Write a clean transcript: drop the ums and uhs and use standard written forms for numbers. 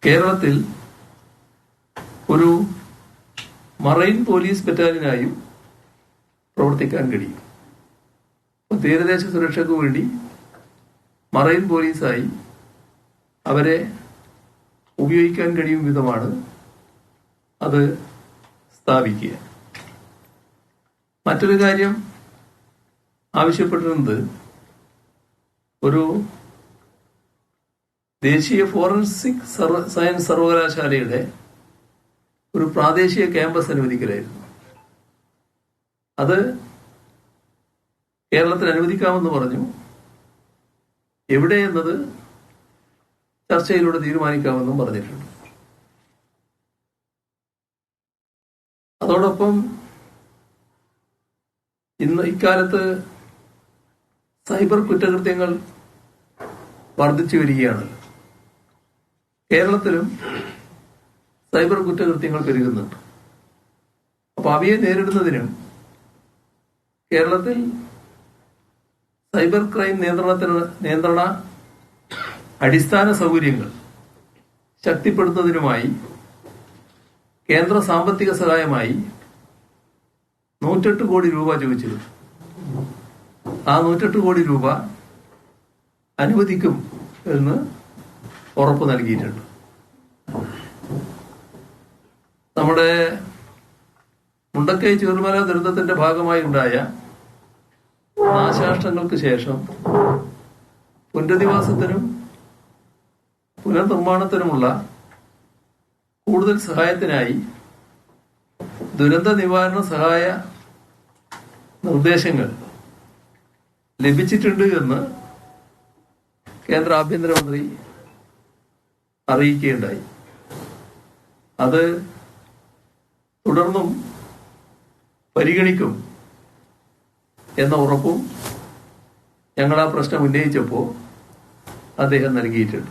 കേരളത്തിൽ ഒരു marine police ബറ്റാലിയനായും പ്രവർത്തിക്കാൻ കഴിയും. തീരദേശ സുരക്ഷയ്ക്ക് വേണ്ടി മറൈൻ പോലീസായി അവരെ ഉപയോഗിക്കാൻ കഴിയും വിധമാണ് അത് സ്ഥാപിക്കുക. മറ്റൊരു കാര്യം ആവശ്യപ്പെട്ടിരുന്നത് ഒരു ദേശീയ ഫോറൻസിക് സയൻസ് സർവകലാശാലയുടെ ഒരു പ്രാദേശിക ക്യാമ്പസ് അനുവദിക്കലായിരുന്നു. അത് കേരളത്തിൽ അനുവദിക്കാമെന്ന് പറഞ്ഞു. എവിടെയെന്നത് ചർച്ചയിലൂടെ തീരുമാനിക്കാമെന്നും പറഞ്ഞിട്ടുണ്ട്. അതോടൊപ്പം ഇക്കാലത്ത് സൈബർ കുറ്റകൃത്യങ്ങൾ വർദ്ധിച്ചു വരികയാണ്. കേരളത്തിലും സൈബർ കുറ്റകൃത്യങ്ങൾ പെരുകുന്നുണ്ട്. അപ്പൊ അവയെ നേരിടുന്നതിനും കേരളത്തിൽ സൈബർ ക്രൈം നിയന്ത്രണ അടിസ്ഥാന സൗകര്യങ്ങൾ ശക്തിപ്പെടുത്തുന്നതിനുമായി കേന്ദ്ര സാമ്പത്തിക സഹായമായി 108 കോടി രൂപ ചോദിച്ചിരുന്നു. ആ 108 കോടി രൂപ അനുവദിക്കും എന്ന് ഉറപ്പ് നൽകിയിട്ടുണ്ട്. നമ്മുടെ മുണ്ടക്കൈ ചൂരൽമല ദുരന്തത്തിന്റെ ഭാഗമായി ഉണ്ടായ നാശനഷ്ടങ്ങൾക്ക് ശേഷം പുനരധിവാസത്തിനും പുനർനിർമ്മാണത്തിനുമുള്ള കൂടുതൽ സഹായത്തിനായി ദുരന്ത നിവാരണ സഹായ നിർദ്ദേശങ്ങൾ ലഭിച്ചിട്ടുണ്ട് എന്ന് കേന്ദ്ര ആഭ്യന്തരമന്ത്രി അറിയിക്കുകയുണ്ടായി. അത് തുടർന്നും പരിഗണിക്കും എന്ന ഉറപ്പും ഞങ്ങൾ ആ പ്രശ്നം ഉന്നയിച്ചപ്പോൾ അദ്ദേഹം നൽകിയിട്ടുണ്ട്.